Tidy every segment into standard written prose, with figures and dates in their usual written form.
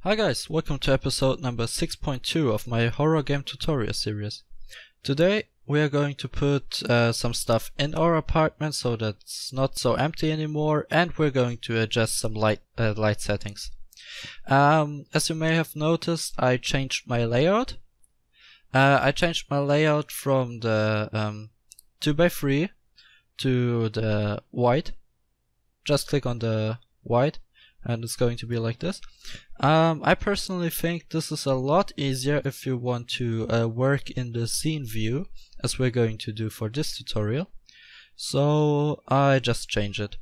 Hi guys, welcome to episode number 6.2 of my horror game tutorial series. Today we are going to put some stuff in our apartment so that it's not so empty anymore, and we're going to adjust some light settings. As you may have noticed, I changed my layout. I changed my layout from the 2x3 to the white. Just click on the white and it's going to be like this. I personally think this is a lot easier if you want to work in the scene view, as we're going to do for this tutorial. So I just change it.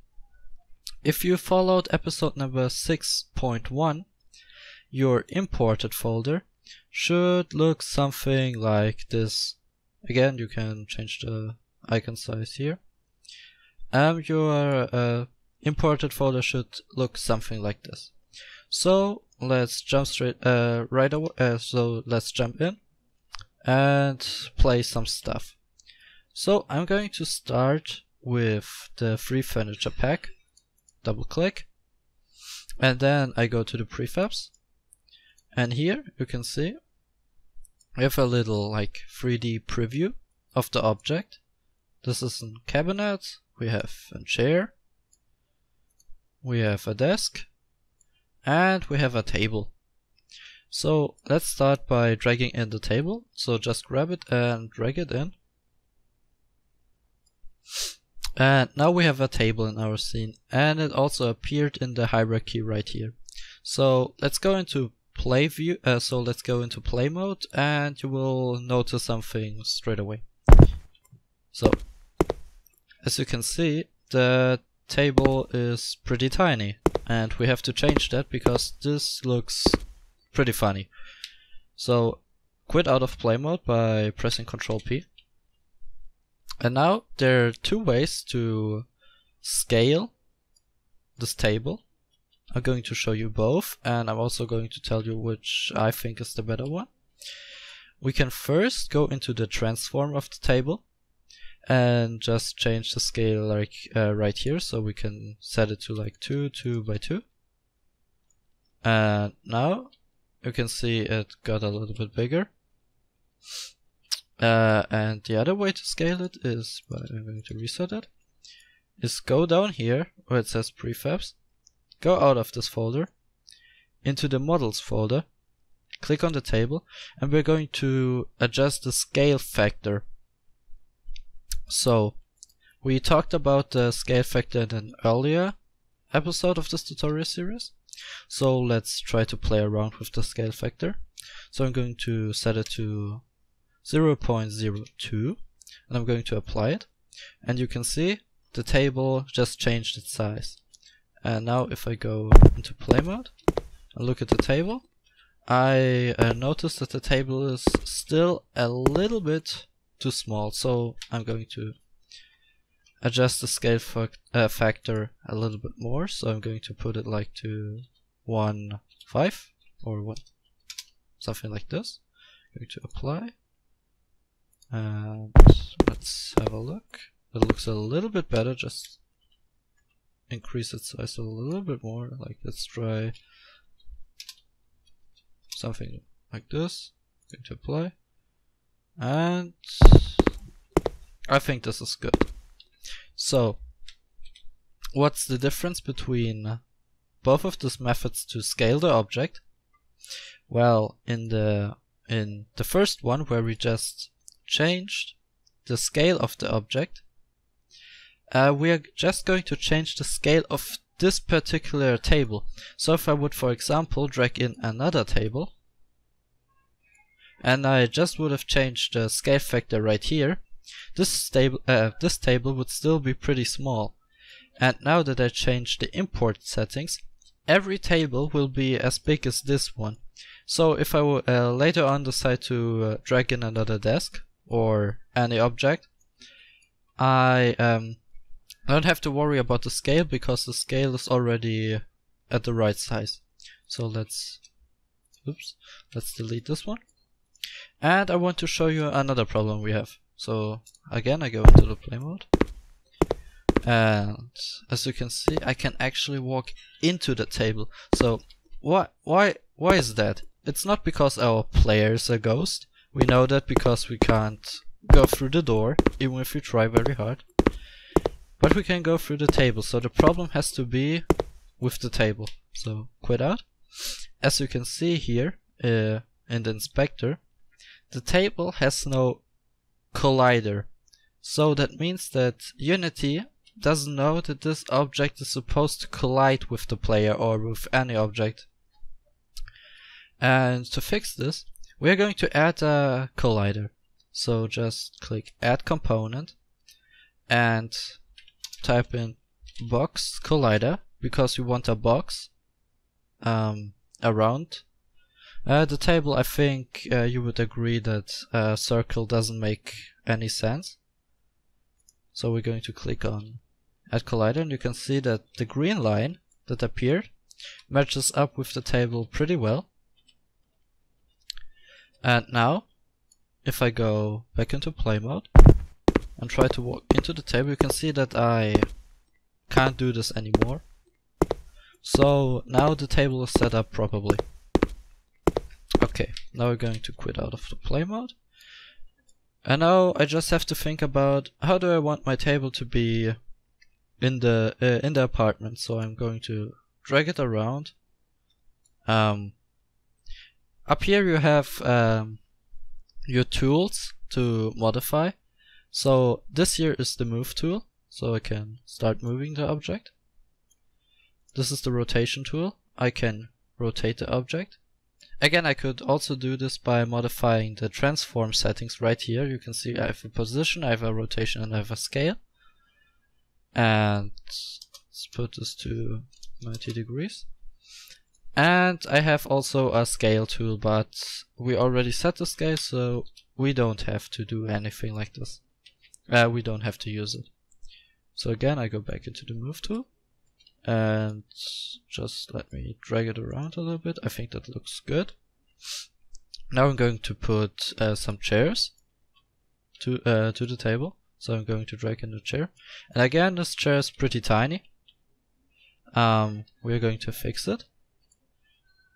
If you followed episode number 6.1, your imported folder should look something like this. Again, you can change the icon size here. Your imported folder should look something like this. So let's jump straight right away. So let's jump in and play some stuff. So I'm going to start with the free furniture pack. Double click, and then I go to the prefabs, and here you can see we have a little like 3D preview of the object. This is a cabinet. We have a chair. We have a desk, and we have a table. So let's start by dragging in the table. So just grab it and drag it in. And now we have a table in our scene, and it also appeared in the hierarchy right here. So let's go into play view. So let's go into play mode, and you will notice something straight away. So as you can see, the table is pretty tiny, and we have to change that because this looks pretty funny. So quit out of play mode by pressing Ctrl P. And now there are two ways to scale this table. I'm going to show you both, and I'm also going to tell you which I think is the better one. We can first go into the transform of the table and just change the scale like right here, so we can set it to like 2 by 2. And now you can see it got a little bit bigger. And the other way to scale it is, I'm going to reset it, is go down here where it says prefabs, go out of this folder, into the models folder, click on the table, and we're going to adjust the scale factor. So we talked about the scale factor in an earlier episode of this tutorial series. So let's try to play around with the scale factor. So I'm going to set it to 0.02 and I'm going to apply it. And you can see the table just changed its size. And now if I go into play mode and look at the table, I notice that the table is still a little bit too small, so I'm going to adjust the scale factor a little bit more. So I'm going to put it like to 1.5 or something like this. I'm going to apply, and let's have a look. It looks a little bit better. Just increase its size a little bit more. Like, let's try something like this. I'm going to apply. And I think this is good. So what's the difference between both of these methods to scale the object? Well, in the first one, where we just changed the scale of the object, we are just going to change the scale of this particular table. So if I would, for example, drag in another table, and I just would have changed the scale factor right here, this table would still be pretty small. And now that I changed the import settings, every table will be as big as this one. So if I later on decide to drag in another desk or any object, I don't have to worry about the scale, because the scale is already at the right size. So let's delete this one. And I want to show you another problem we have. So again, I go into the play mode, and as you can see, I can actually walk into the table. So why why is that? It's not because our player is a ghost. We know that because we can't go through the door, even if we try very hard. But we can go through the table, so the problem has to be with the table. So quit out. As you can see here in the inspector, the table has no collider. So that means that Unity doesn't know that this object is supposed to collide with the player or with any object. And to fix this, we're going to add a collider. So just click add component and type in box collider, because we want a box around the table. I think you would agree that a circle doesn't make any sense. So we're going to click on add collider, and you can see that the green line that appeared matches up with the table pretty well. And now, if I go back into play mode and try to walk into the table, you can see that I can't do this anymore. So now the table is set up properly. Okay, now we're going to quit out of the play mode. And now I just have to think about how do I want my table to be in the apartment. So I'm going to drag it around. Up here you have your tools to modify. So this here is the move tool, so I can start moving the object. This is the rotation tool. I can rotate the object. Again, I could also do this by modifying the transform settings right here. You can see I have a position, I have a rotation, and I have a scale. And let's put this to 90 degrees. And I have also a scale tool, but we already set the scale, so we don't have to do anything like this. We don't have to use it. So again, I go back into the move tool and just let me drag it around a little bit. I think that looks good. Now I'm going to put some chairs to the table. So I'm going to drag in the chair. And again, this chair is pretty tiny. We're going to fix it.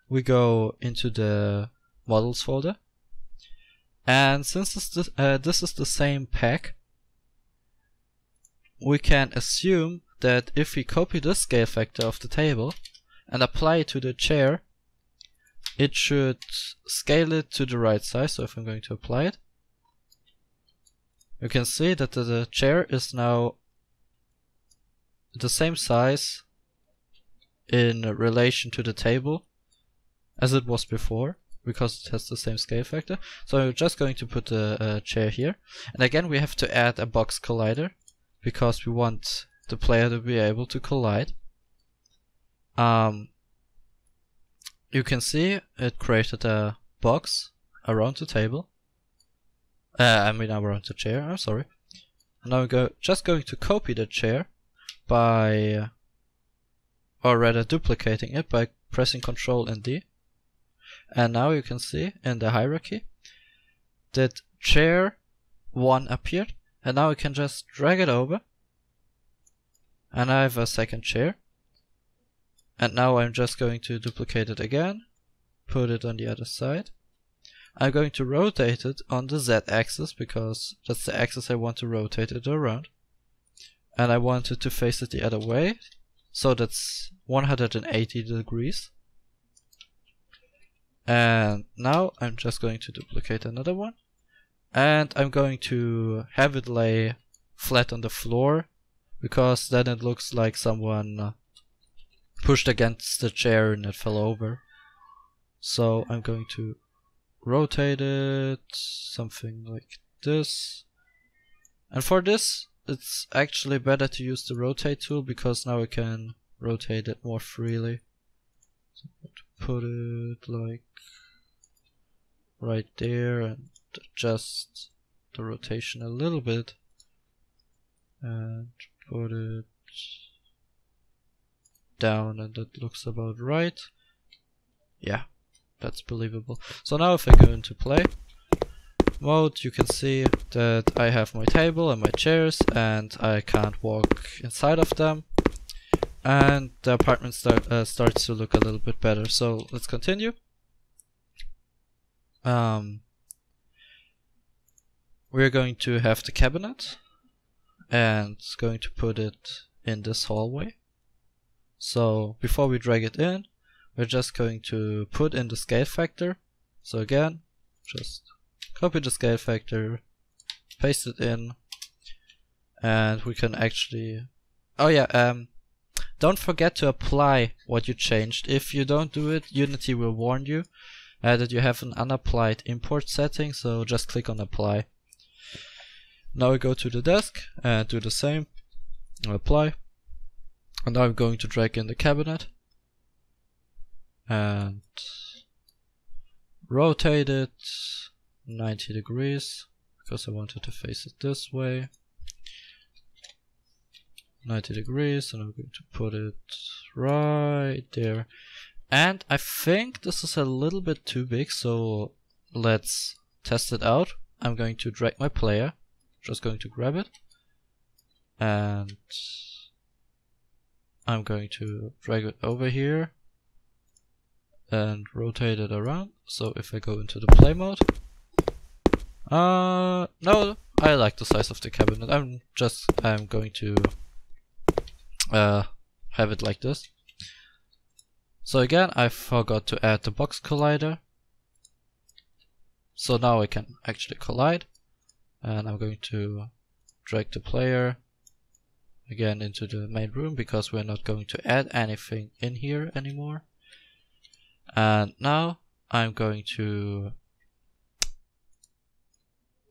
We go into the models folder, and since this is the same pack, we can assume that if we copy this scale factor of the table and apply it to the chair, it should scale it to the right size. So if I'm going to apply it, you can see that the chair is now the same size in relation to the table as it was before, because it has the same scale factor. So I'm just going to put a chair here. And again, we have to add a box collider, because we want the player to be able to collide. You can see it created a box around the table. Around the chair, I'm sorry. And now we're just going to copy the chair by, or rather duplicating it by pressing Ctrl and D. And now you can see in the hierarchy that chair 1 appeared, and now we can just drag it over, and I have a second chair. And now I'm just going to duplicate it again, put it on the other side. I'm going to rotate it on the Z axis, because that's the axis I want to rotate it around. And I want it to face it the other way, so that's 180 degrees. And now I'm just going to duplicate another one, and I'm going to have it lay flat on the floor, because then it looks like someone pushed against the chair and it fell over. So I'm going to rotate it something like this. And for this, it's actually better to use the rotate tool, because now we can rotate it more freely. So I'm going to put it like right there and adjust the rotation a little bit, and put it down, and that looks about right. Yeah, that's believable. So now if I go into play mode, you can see that I have my table and my chairs, and I can't walk inside of them, and the apartment starts to look a little bit better. So let's continue. we're going to have the cabinet and going to put it in this hallway. So before we drag it in, we're just going to put in the scale factor. So again, just copy the scale factor, paste it in, and we can actually, don't forget to apply what you changed. If you don't do it, Unity will warn you that you have an unapplied import setting, so just click on apply. Now we go to the desk and do the same, apply, and now I'm going to drag in the cabinet and rotate it 90 degrees because I wanted to face it this way. 90 degrees, and I'm going to put it right there. And I think this is a little bit too big, so let's test it out. I'm going to drag my player, just going to grab it, and I'm going to drag it over here and rotate it around. So if I go into the play mode, no, I like the size of the cabinet. I'm going to have it like this. So again, I forgot to add the box collider. So now I can actually collide, and I'm going to drag the player again into the main room because we're not going to add anything in here anymore. And now I'm going to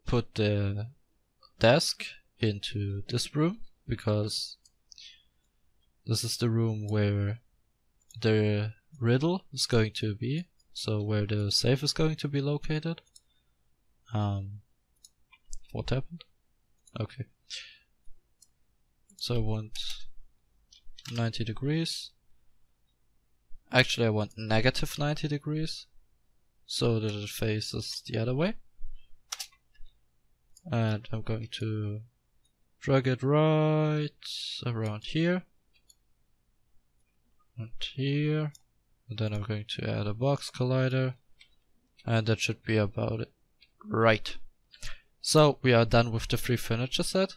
put the desk into this room because this is the room where the riddle is going to be, so where the safe is going to be located. What happened? Okay. So I want 90 degrees. Actually, I want negative 90 degrees so that it faces the other way. And I'm going to drag it right around here. And here, and then I'm going to add a box collider, and that should be about it. Right. So we are done with the 3 furniture set.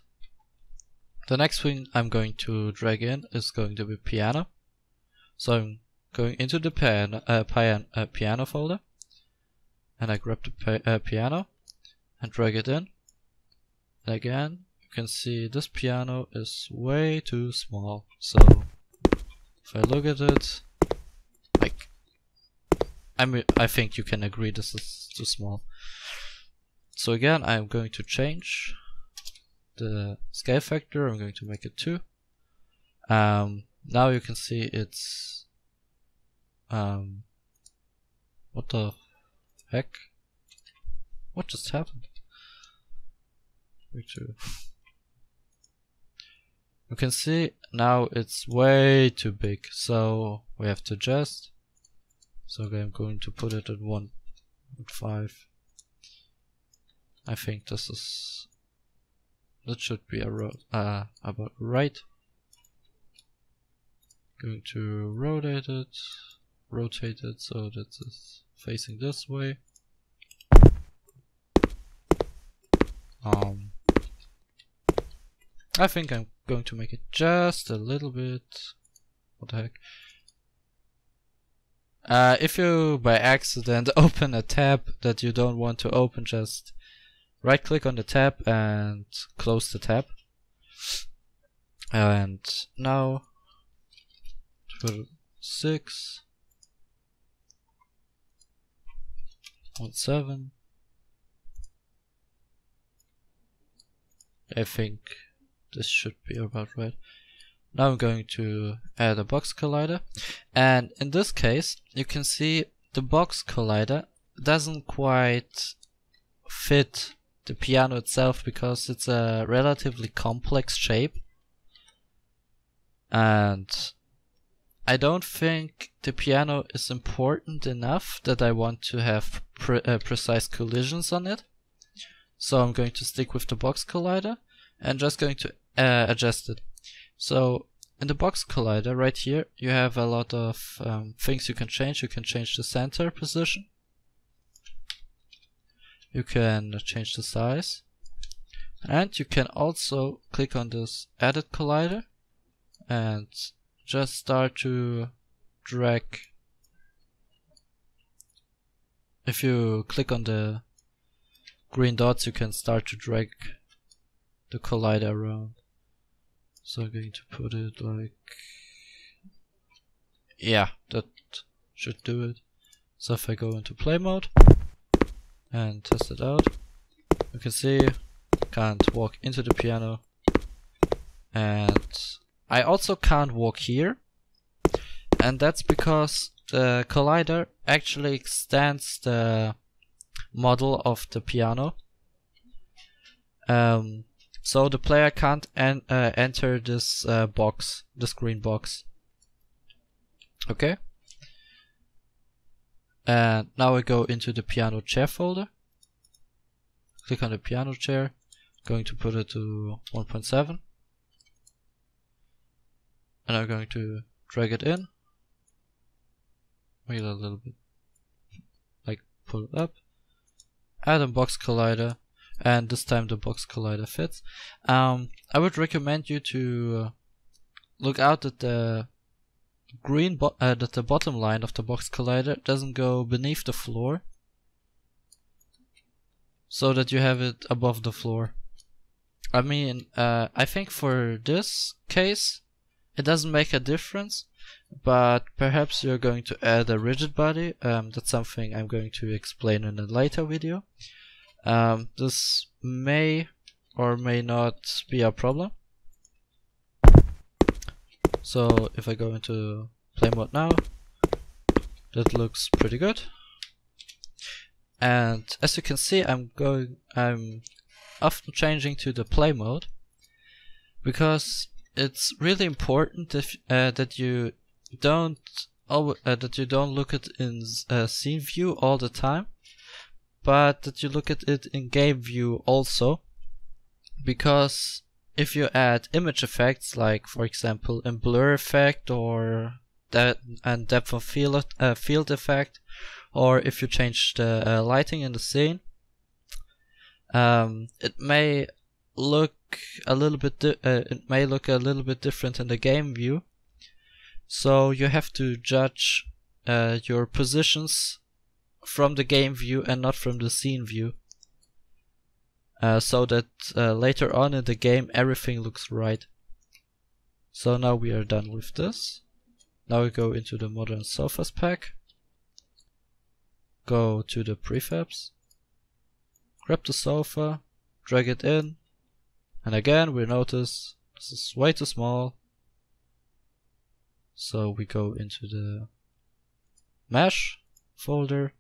The next thing I'm going to drag in is going to be piano. So I'm going into the piano folder, and I grab the piano and drag it in. And again, you can see this piano is way too small. So if I look at it, like, I think you can agree this is too small. So again, I'm going to change the scale factor. I'm going to make it 2. Now you can see it's what the heck? What just happened? You can see now it's way too big, so we have to adjust. So I'm going to put it at 1.5. I think that should be about right. Going to rotate it so that it's facing this way. I think I'm going to make it just a little bit. What the heck? If you by accident open a tab that you don't want to open, just right click on the tab and close the tab. And now 6 1.7. I think this should be about right. Now I'm going to add a box collider, and in this case you can see the box collider doesn't quite fit the piano itself because it's a relatively complex shape, and I don't think the piano is important enough that I want to have precise collisions on it. So I'm going to stick with the box collider and just going to adjust it. So in the box collider right here you have a lot of things you can change. You can change the center position. you can change the size, and you can also click on this edit collider and just start to drag. If you click on the green dots, you can start to drag the collider around. So I'm going to put it like, yeah, that should do it. So if I go into play mode and test it out, you can see I can't walk into the piano, and I also can't walk here, and that's because the collider actually extends the model of the piano. So the player can't enter this box, this green box. Okay. And now I go into the piano chair folder. Click on the piano chair. Going to put it to 1.7. And I'm going to drag it in. Make it a little bit, like pull it up. Add a box collider, and this time the box collider fits. I would recommend you to look out that the green that the bottom line of the box collider doesn't go beneath the floor, so that you have it above the floor. I mean, I think for this case it doesn't make a difference, but perhaps you're going to add a rigid body. That's something I'm going to explain in a later video. This may or may not be a problem. So if I go into play mode now, that looks pretty good. And as you can see, I'm often changing to the play mode because it's really important that you don't look at it in scene view all the time, but that you look at it in game view also, because if you add image effects, like for example a blur effect or depth of field effect, or if you change the lighting in the scene, it may look a little bit different in the game view. So you have to judge your positions from the game view and not from the scene view, so that later on in the game everything looks right. So now we are done with this. Now we go into the Modern Sofas pack, go to the prefabs, grab the sofa, drag it in, and again we notice this is way too small. So we go into the mesh folder,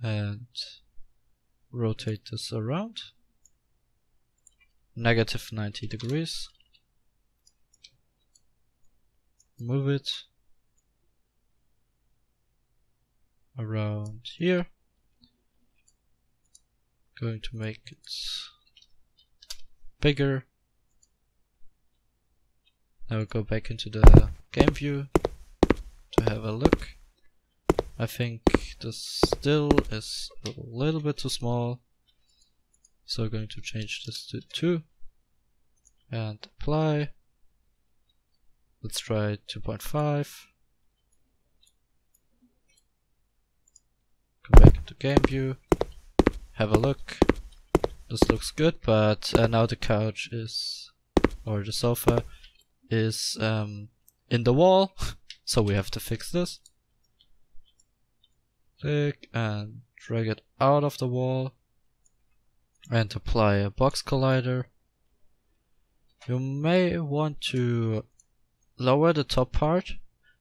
and rotate this around -90 degrees. Move it around here. Going to make it bigger. Now we go back into the game view to have a look. I think this still is a little bit too small, so we're going to change this to 2 and apply. Let's try 2.5. Go back into game view, have a look. This looks good, but now the couch is, or the sofa is in the wall, so we have to fix this. Click and drag it out of the wall and apply a box collider. You may want to lower the top part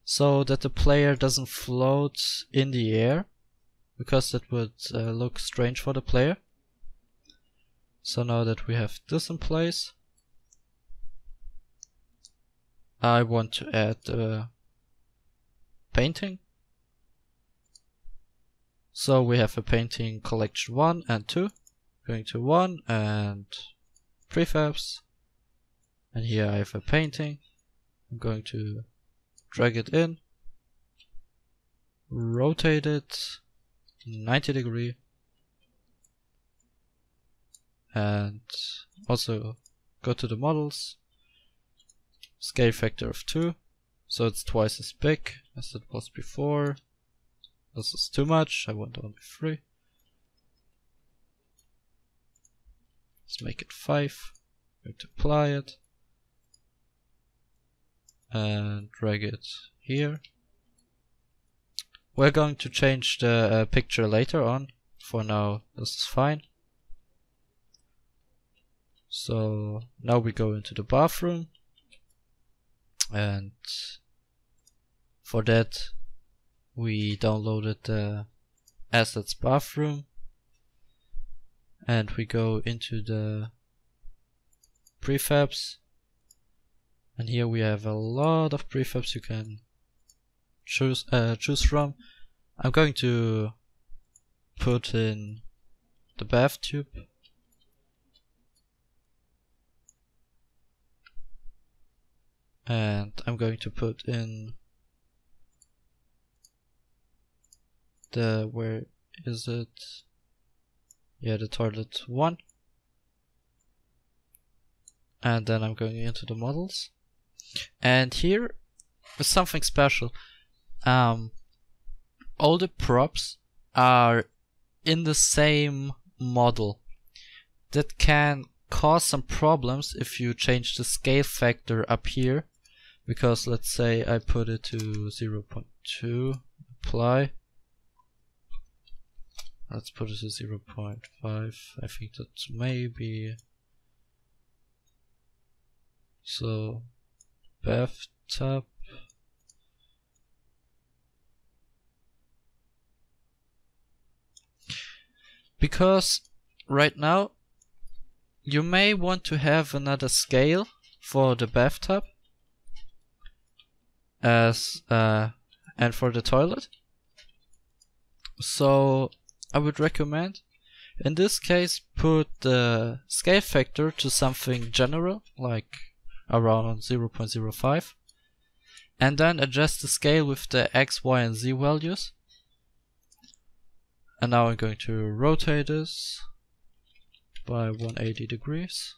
so that the player doesn't float in the air, because that would look strange for the player. So now that we have this in place, I want to add a painting. So we have a painting collection 1 and 2. Going to 1 and prefabs, and here I have a painting. I'm going to drag it in rotate it 90 degree, and also go to the models, scale factor of 2, so it's twice as big as it was before. This is too much, I want only 3. Let's make it 5. Going to apply it and drag it here. We're going to change the picture later on. For now, this is fine. So now we go into the bathroom, and for that we downloaded the assets bathroom, and we go into the prefabs, and here we have a lot of prefabs you can choose from. I'm going to put in the bath tube, and I'm going to put in the, where is it? Yeah, the toilet 1. And then I'm going into the models. And here is something special. All the props are in the same model. That can cause some problems if you change the scale factor up here. Because let's say I put it to 0.2, apply. Let's put it to 0.5. I think that's maybe. So, bathtub. Because right now you may want to have another scale for the bathtub as and for the toilet. So I would recommend in this case put the scale factor to something general, like around 0.05, and then adjust the scale with the X, Y, and Z values. And now I'm going to rotate this by 180 degrees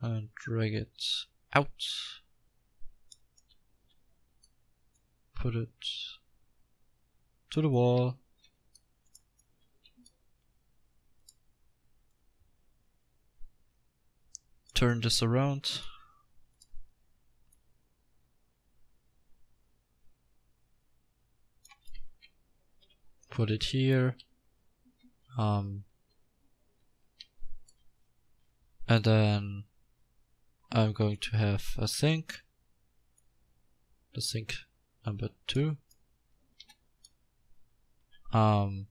and drag it out. Put it to the wall. Turn this around. Put it here. And then I'm going to have a sink. The sink number 2. Going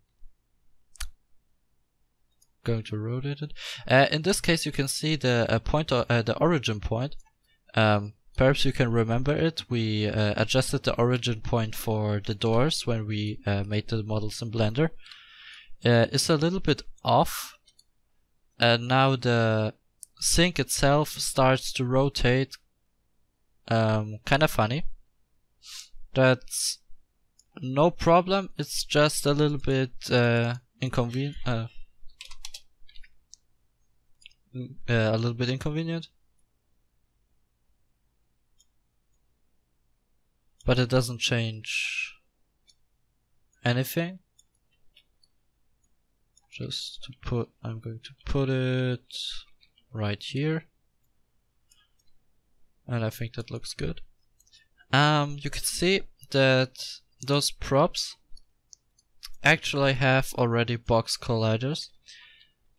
to rotate it. In this case, you can see the point, the origin point. Perhaps you can remember it. We adjusted the origin point for the doors when we made the models in Blender. It's a little bit off, and now the sink itself starts to rotate. Kind of funny. That's no problem. It's just a little bit inconvenient. A little bit inconvenient, but it doesn't change anything. Just to put, I'm going to put it right here, and I think that looks good. You can see that those props actually have already box colliders,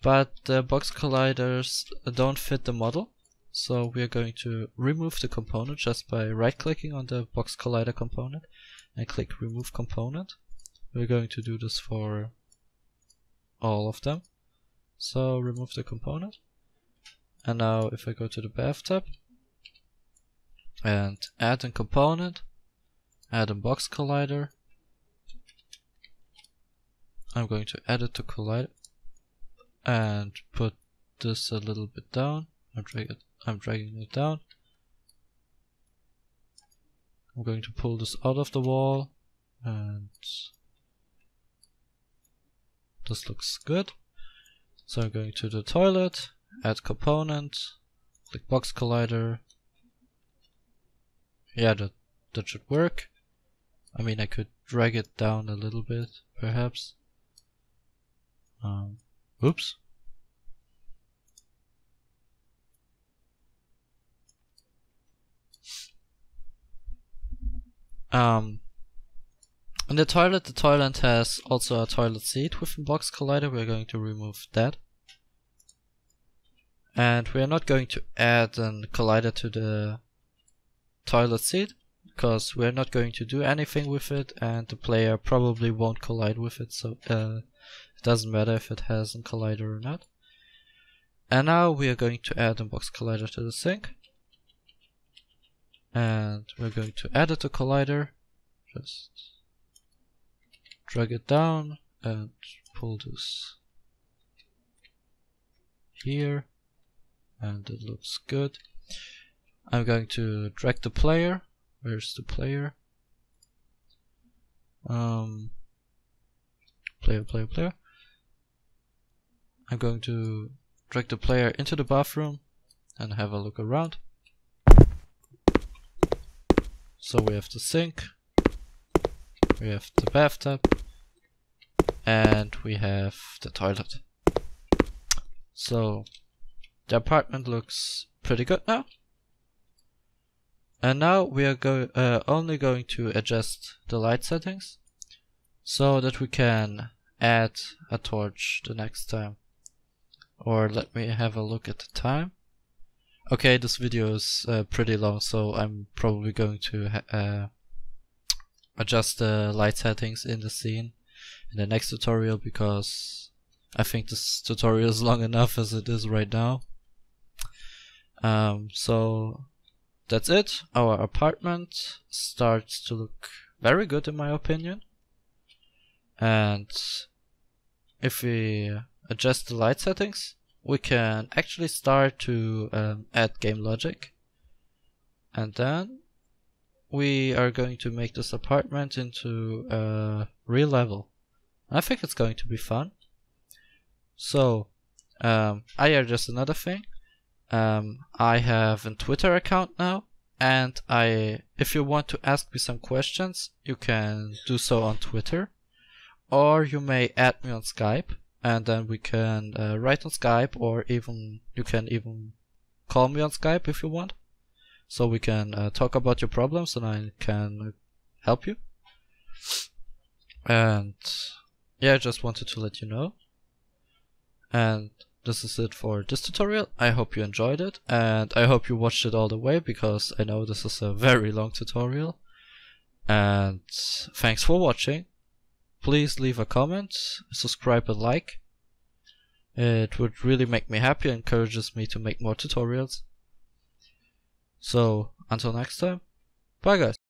but the box colliders don't fit the model. So we are going to remove the component just by right clicking on the box collider component and click remove component. We're going to do this for all of them. So remove the component. And now if I go to the bathtub and add a component, add a box collider, I'm going to add it to collider and put this a little bit down. I'm dragging it down, I'm going to pull this out of the wall, and this looks good. So I'm going to the toilet, add component, click box collider. Yeah, that should work. I mean, I could drag it down a little bit, perhaps. Oops. In the toilet has also a toilet seat with a box collider. We're going to remove that. And we are not going to add a collider to the toilet seat, because we're not going to do anything with it, and the player probably won't collide with it, so it doesn't matter if it has a collider or not. And now we are going to add a box collider to the sink. And we're going to edit the collider. Just drag it down and pull this here, and it looks good. I'm going to drag the player. Where's the player? Player. I'm going to drag the player into the bathroom and have a look around. So we have the sink, we have the bathtub, and we have the toilet. So the apartment looks pretty good now. And now we are only going to adjust the light settings so that we can add a torch the next time. Or let me have a look at the time. Okay, this video is pretty long, so I'm probably going to adjust the light settings in the scene in the next tutorial, because I think this tutorial is long enough as it is right now. So that's it. Our apartment starts to look very good in my opinion. And if we adjust the light settings, we can actually start to add game logic. And then we are going to make this apartment into a real level. I think it's going to be fun. So, just another thing. I have a Twitter account now, and if you want to ask me some questions, you can do so on Twitter, or you may add me on Skype, and then we can write on Skype, or you can even call me on Skype if you want, so we can talk about your problems and I can help you. And yeah, I just wanted to let you know. And this is it for this tutorial. I hope you enjoyed it, and I hope you watched it all the way, because I know this is a very long tutorial. And thanks for watching. Please leave a comment, subscribe and like. It would really make me happy and encourages me to make more tutorials. So until next time, bye guys.